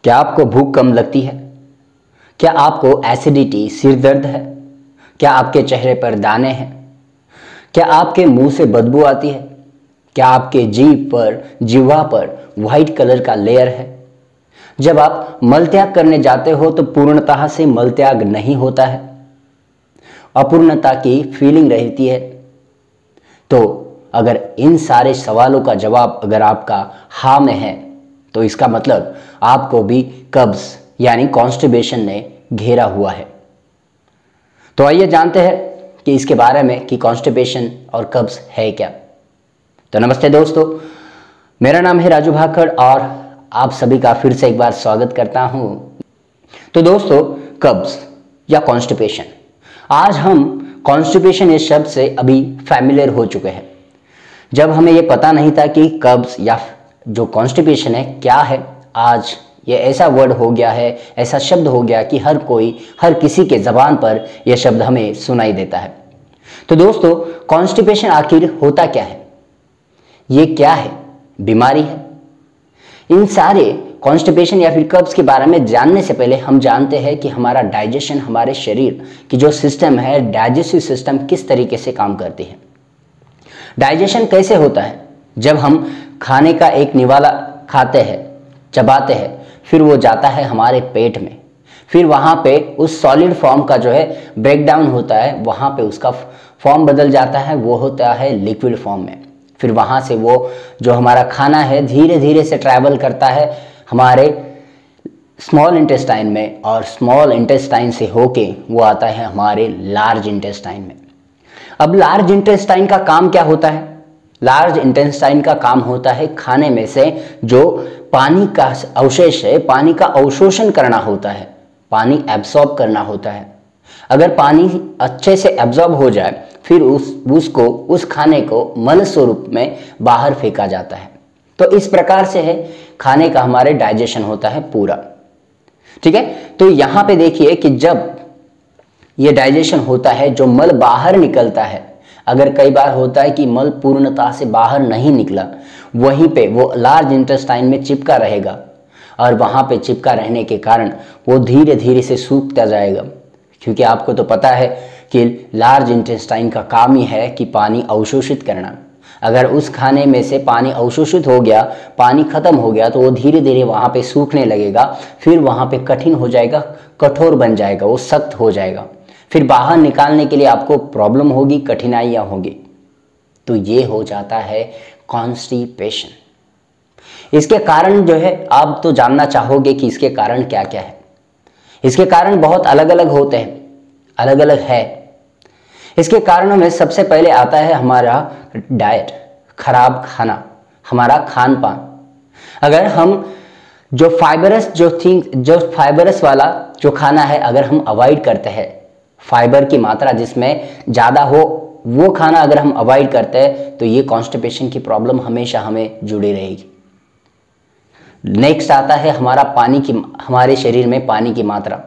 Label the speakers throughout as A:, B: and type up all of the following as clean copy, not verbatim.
A: क्या आपको भूख कम लगती है? क्या आपको एसिडिटी, सिर दर्द है? क्या आपके चेहरे पर दाने हैं? क्या आपके मुंह से बदबू आती है? क्या आपके जिह्वा पर व्हाइट कलर का लेयर है? जब आप मलत्याग करने जाते हो तो पूर्णतः से मलत्याग नहीं होता है, अपूर्णता की फीलिंग रहती है। तो अगर इन सारे सवालों का जवाब अगर आपका हाँ में है तो इसका मतलब आपको भी कब्ज यानी कॉन्स्टिपेशन ने घेरा हुआ है। तो आइए जानते हैं कि इसके बारे में कि कॉन्स्टिपेशन और कब्ज है क्या। तो नमस्ते दोस्तों, मेरा नाम है राजू भाखड़ और आप सभी का फिर से एक बार स्वागत करता हूं। तो दोस्तों, कब्ज या कॉन्स्टिपेशन, आज हम कॉन्स्टिपेशन इस शब्द से अभी फैमिलियर हो चुके हैं। जब हमें ये पता नहीं था कि कब्ज या जो कॉन्स्टिपेशन है क्या है, आज ये ऐसा वर्ड हो गया है, ऐसा शब्द हो गया कि हर किसी के ज़बान पर यह शब्द हमें सुनाई देता है। तो दोस्तों, कॉन्स्टिपेशन आखिर होता क्या है? ये क्या है? बीमारी है? इन सारे कॉन्स्टिपेशन या फिर कब्ज के बारे में जानने से पहले हम जानते हैं कि हमारा डाइजेशन, हमारे शरीर की जो सिस्टम है, डाइजेस्टिव सिस्टम किस तरीके से काम करती है। डाइजेशन कैसे होता है? जब हम खाने का एक निवाला खाते हैं, चबाते हैं, फिर वो जाता है हमारे पेट में, फिर वहाँ पे उस सॉलिड फॉर्म का जो है ब्रेक डाउन होता है, वहाँ पे उसका फॉर्म बदल जाता है, वो होता है लिक्विड फॉर्म में। फिर वहाँ से वो जो हमारा खाना है धीरे धीरे से ट्रैवल करता है हमारे स्मॉल इंटेस्टाइन में, और स्मॉल इंटेस्टाइन से होके वो आता है हमारे लार्ज इंटेस्टाइन में। अब लार्ज इंटेस्टाइन का काम क्या होता है? लार्ज इंटेस्टाइन का काम होता है खाने में से जो पानी का अवशेष है, पानी का अवशोषण करना होता है, पानी एब्सॉर्ब करना होता है। अगर पानी अच्छे से एब्सॉर्ब हो जाए फिर उस खाने को मल स्वरूप में बाहर फेंका जाता है। तो इस प्रकार से है खाने का हमारे डाइजेशन होता है पूरा। ठीक है, तो यहां पे देखिए कि जब ये डाइजेशन होता है, जो मल बाहर निकलता है, अगर कई बार होता है कि मल पूर्णतः से बाहर नहीं निकला, वहीं पे वो लार्ज इंटेस्टाइन में चिपका रहेगा और वहां पे चिपका रहने के कारण वो धीरे धीरे से सूखता जाएगा। क्योंकि आपको तो पता है कि लार्ज इंटेस्टाइन का काम ही है कि पानी अवशोषित करना। अगर उस खाने में से पानी अवशोषित हो गया, पानी खत्म हो गया, तो वो धीरे धीरे वहाँ पे सूखने लगेगा, फिर वहाँ पे कठिन हो जाएगा, कठोर बन जाएगा, वो सख्त हो जाएगा, फिर बाहर निकालने के लिए आपको प्रॉब्लम होगी, कठिनाइयाँ होंगी। तो ये हो जाता है कॉन्स्टिपेशन। इसके कारण जो है, आप तो जानना चाहोगे कि इसके कारण क्या क्या है। इसके कारण बहुत अलग अलग होते हैं, अलग अलग है। इसके कारणों में सबसे पहले आता है हमारा डाइट, खराब खाना, हमारा खान पान। अगर हम जो फाइबरस वाला जो खाना है अगर हम अवॉइड करते हैं, फाइबर की मात्रा जिसमें ज़्यादा हो वो खाना अगर हम अवॉइड करते हैं, तो ये कॉन्स्टिपेशन की प्रॉब्लम हमेशा हमें जुड़ी रहेगी। नेक्स्ट आता है हमारे शरीर में पानी की मात्रा।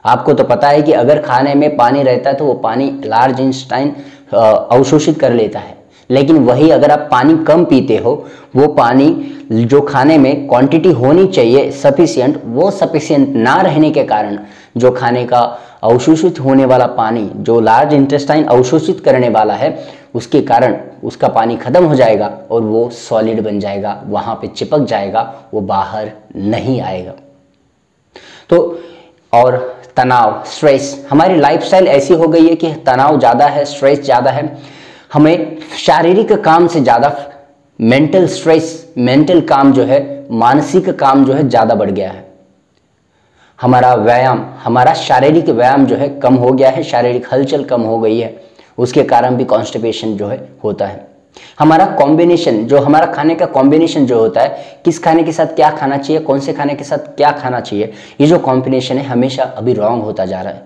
A: आपको तो पता है कि अगर खाने में पानी रहता है तो वो पानी लार्ज इंटेस्टाइन अवशोषित कर लेता है, लेकिन वही अगर आप पानी कम पीते हो, वो पानी जो खाने में क्वांटिटी होनी चाहिए सफिशिएंट, वो सफिशिएंट ना रहने के कारण जो खाने का अवशोषित होने वाला पानी, जो लार्ज इंटेस्टाइन अवशोषित करने वाला है, उसके कारण उसका पानी खत्म हो जाएगा और वो सॉलिड बन जाएगा, वहाँ पे चिपक जाएगा, वो बाहर नहीं आएगा। तो और तनाव, स्ट्रेस, हमारी लाइफस्टाइल ऐसी हो गई है कि तनाव ज़्यादा है, स्ट्रेस ज़्यादा है। हमें शारीरिक काम से ज़्यादा मेंटल स्ट्रेस, मेंटल काम जो है, मानसिक काम जो है ज़्यादा बढ़ गया है। हमारा व्यायाम, हमारा शारीरिक व्यायाम जो है कम हो गया है, शारीरिक हलचल कम हो गई है, उसके कारण भी कॉन्स्टिपेशन जो है होता है। हमारा कॉम्बिनेशन, जो हमारा खाने का कॉम्बिनेशन जो होता है, किस खाने के साथ क्या खाना चाहिए, कौन से खाने के साथ क्या खाना चाहिए, ये जो कॉम्बिनेशन है हमेशा अभी रॉन्ग होता जा रहा है।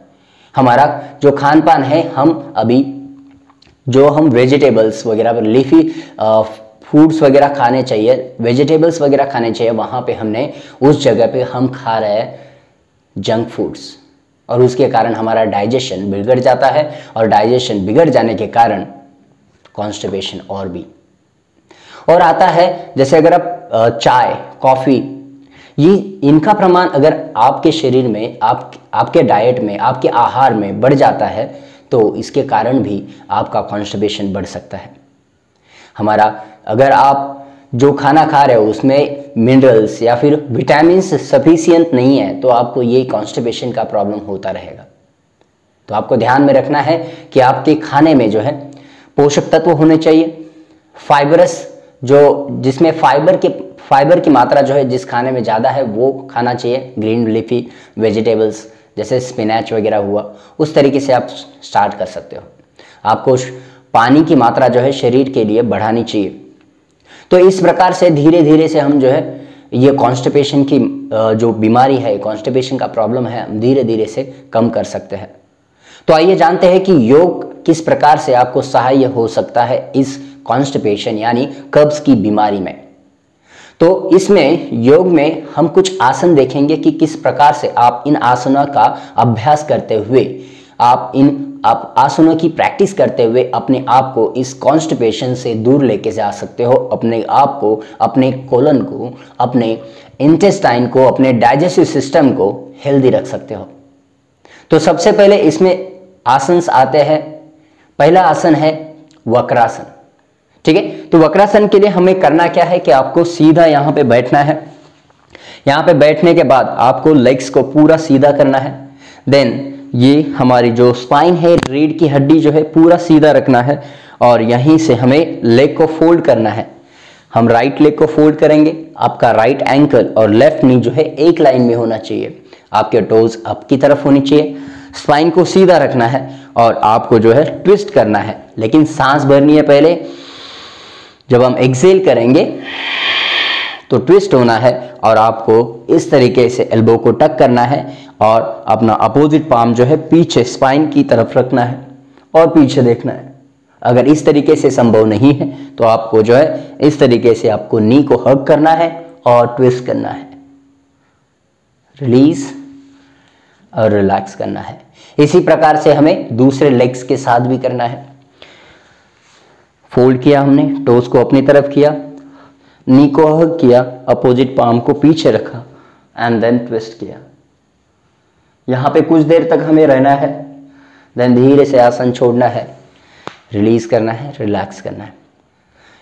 A: हमारा जो खान पान है, हम वेजिटेबल्स वगैरह, लीफी फूड्स वगैरह खाने चाहिए, वेजिटेबल्स वगैरह खाने चाहिए, वहाँ पे हमने उस जगह पे हम खा रहे हैं जंक फूड्स, और उसके कारण हमारा डाइजेशन बिगड़ जाता है, और डाइजेशन बिगड़ जाने के कारण कॉन्स्टिपेशन और भी। और आता है जैसे अगर आप चाय, कॉफ़ी ये इनका प्रमाण अगर आपके शरीर में, आपके डाइट में, आपके आहार में बढ़ जाता है तो इसके कारण भी आपका कॉन्स्टिपेशन बढ़ सकता है। हमारा अगर आप जो खाना खा रहे हो उसमें मिनरल्स या फिर विटामिन्स सफिशिएंट नहीं है तो आपको ये कॉन्स्टिपेशन का प्रॉब्लम होता रहेगा। तो आपको ध्यान में रखना है कि आपके खाने में जो है पोषक तत्व होने चाहिए, फाइबरस, जो जिसमें फाइबर की मात्रा जो है जिस खाने में ज़्यादा है वो खाना चाहिए, ग्रीन लीफी वेजिटेबल्स जैसे स्पिनच वगैरह हुआ, उस तरीके से आप स्टार्ट कर सकते हो। आपको पानी की मात्रा जो है शरीर के लिए बढ़ानी चाहिए। तो इस प्रकार से धीरे धीरे से हम जो है ये कॉन्स्टिपेशन की जो बीमारी है, कॉन्स्टिपेशन का प्रॉब्लम है, हम धीरे धीरे से कम कर सकते हैं। तो आइए जानते हैं कि योग किस प्रकार से आपको सहायक हो सकता है इस कॉन्स्टिपेशन यानी कब्ज की बीमारी में। तो इसमें योग में हम कुछ आसन देखेंगे कि किस प्रकार से आप इन आसनों का अभ्यास करते हुए, आप आसनों की प्रैक्टिस करते हुए अपने आप को इस कॉन्स्टिपेशन से दूर लेके जा सकते हो, अपने आप को, अपने कोलन को, अपने इंटेस्टाइन को, अपने डाइजेस्टिव सिस्टम को हेल्दी रख सकते हो। तो सबसे पहले इसमें आसन आते हैं। पहला आसन है वक्रासन। ठीक है, तो वक्रासन के लिए हमें करना क्या है कि आपको सीधा यहाँ पे बैठना है। यहाँ पे बैठने के बाद आपको लेग्स को पूरा सीधा करना है। देन ये हमारी जो स्पाइन है, रीढ़ की हड्डी जो है पूरा सीधा रखना है और यहीं से हमें लेग को फोल्ड करना है। हम राइट लेग को फोल्ड करेंगे। आपका राइट एंकल और लेफ्ट नी जो है एक लाइन में होना चाहिए। आपके टोज अप की तरफ होनी चाहिए। स्पाइन को सीधा रखना है और आपको जो है ट्विस्ट करना है, लेकिन सांस भरनी है पहले। जब हम एक्सेल करेंगे तो ट्विस्ट होना है और आपको इस तरीके से एल्बो को टक करना है और अपना अपोजिट पाम जो है पीछे स्पाइन की तरफ रखना है और पीछे देखना है। अगर इस तरीके से संभव नहीं है तो आपको जो है इस तरीके से आपको नी को हग करना है और ट्विस्ट करना है, रिलीज और रिलैक्स करना है। इसी प्रकार से हमें दूसरे लेग्स के साथ भी करना है। फोल्ड किया हमने, टोस को अपनी तरफ किया, नी को हग किया, अपोजिट पाम को पीछे रखा एंड देन ट्विस्ट किया। यहां पे कुछ देर तक हमें रहना है। देन धीरे से आसन छोड़ना है, रिलीज करना है, रिलैक्स करना है।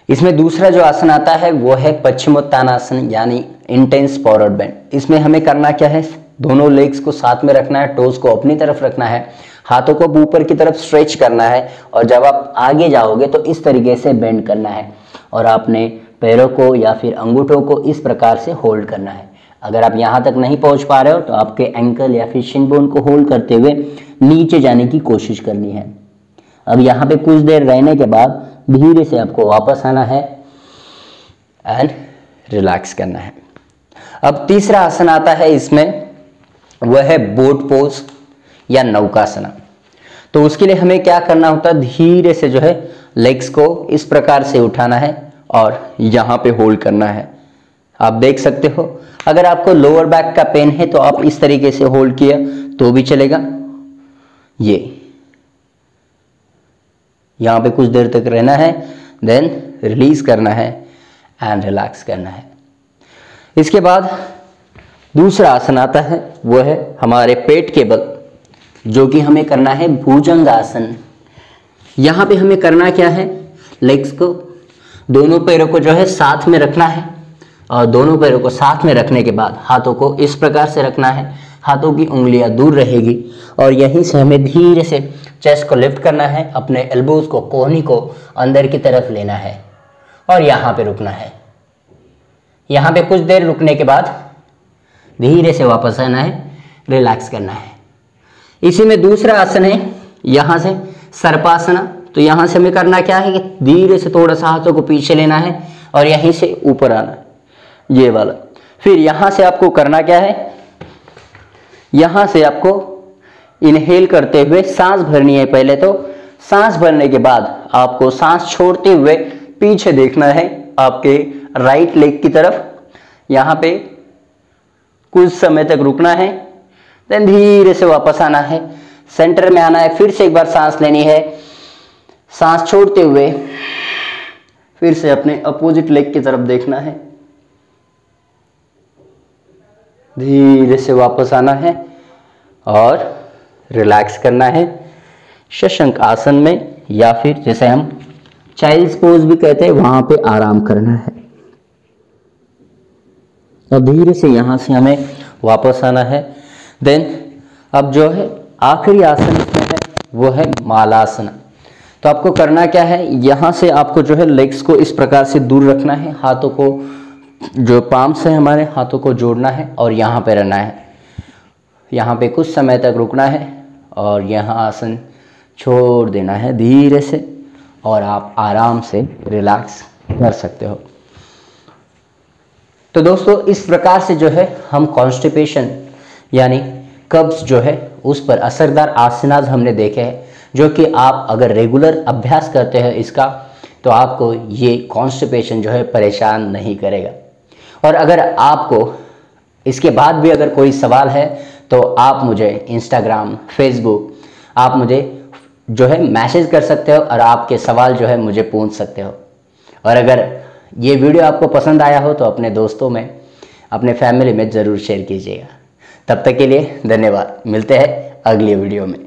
A: इसमें दूसरा जो आसन आता है वो है पश्चिमोत्तानासन यानी इंटेंस फॉरवर्ड बेंड। इसमें हमें करना क्या है, दोनों लेग्स को साथ में रखना है, टोस को अपनी तरफ रखना है, हाथों को ऊपर की तरफ स्ट्रेच करना है और जब आप आगे जाओगे तो इस तरीके से बेंड करना है और आपने पैरों को या फिर अंगूठों को इस प्रकार से होल्ड करना है। अगर आप यहाँ तक नहीं पहुँच पा रहे हो तो आपके एंकल या फिर शिन बोन को होल्ड करते हुए नीचे जाने की कोशिश करनी है। अब यहाँ पे कुछ देर रहने के बाद धीरे से आपको वापस आना है एंड रिलैक्स करना है। अब तीसरा आसन आता है, इसमें वह है बोट पोज या नौकासना। तो उसके लिए हमें क्या करना होता है, धीरे से जो है लेग्स को इस प्रकार से उठाना है और यहाँ पे होल्ड करना है। आप देख सकते हो, अगर आपको लोअर बैक का पेन है तो आप इस तरीके से होल्ड किया तो भी चलेगा। ये यहाँ पे कुछ देर तक रहना है, देन रिलीज करना है एंड रिलैक्स करना है। इसके बाद दूसरा आसन आता है, वो है हमारे पेट के बल, जो कि हमें करना है भुजंग आसन। यहाँ पे हमें करना क्या है, लेग्स को, दोनों पैरों को जो है साथ में रखना है और दोनों पैरों को साथ में रखने के बाद हाथों को इस प्रकार से रखना है। हाथों की उंगलियां दूर रहेगी और यहीं से हमें धीरे से चेस्ट को लिफ्ट करना है, अपने एल्बोज को, कोहनी को अंदर की तरफ लेना है और यहाँ पे रुकना है। यहाँ पे कुछ देर रुकने के बाद धीरे से वापस आना है, रिलैक्स करना है। इसी में दूसरा आसन है यहाँ से सर्पासना। तो यहाँ से हमें करना क्या है कि धीरे से थोड़ा सा हाथों को पीछे लेना है और यहीं से ऊपर आना है, ये वाला। फिर यहाँ से आपको करना क्या है, यहाँ से आपको इनहेल करते हुए सांस भरनी है। पहले तो सांस भरने के बाद आपको सांस छोड़ते हुए पीछे देखना है आपके राइट लेग की तरफ। यहाँ पे कुछ समय तक रुकना है, देन धीरे से वापस आना है, सेंटर में आना है। फिर से एक बार सांस लेनी है, सांस छोड़ते हुए फिर से अपने अपोजिट लेग की तरफ देखना है, धीरे से वापस आना है और रिलैक्स करना है शशंक आसन में, या फिर जैसे हम चाइल्ड्स पोज भी कहते हैं वहां पे आराम करना है। और धीरे से यहां से हमें वापस आना है। देन अब जो है आखिरी आसन इसमें है वो है मालासना। तो आपको करना क्या है, यहाँ से आपको जो है लेग्स को इस प्रकार से दूर रखना है, हाथों को जो पाम्स है हमारे हाथों को जोड़ना है और यहाँ पे रहना है। यहाँ पे कुछ समय तक रुकना है और यहाँ आसन छोड़ देना है धीरे से, और आप आराम से रिलैक्स कर सकते हो। तो दोस्तों इस प्रकार से जो है हम कॉन्स्टिपेशन यानी कब्ज जो है उस पर असरदार आसनास हमने देखे हैं, जो कि आप अगर रेगुलर अभ्यास करते हैं इसका तो आपको ये कॉन्स्टिपेशन जो है परेशान नहीं करेगा। और अगर आपको इसके बाद भी अगर कोई सवाल है तो आप मुझे इंस्टाग्राम, फेसबुक आप मुझे जो है मैसेज कर सकते हो और आपके सवाल जो है मुझे पूछ सकते हो। और अगर ये वीडियो आपको पसंद आया हो तो अपने दोस्तों में, अपने फैमिली में ज़रूर शेयर कीजिएगा। तब तक के लिए धन्यवाद। मिलते हैं अगली वीडियो में।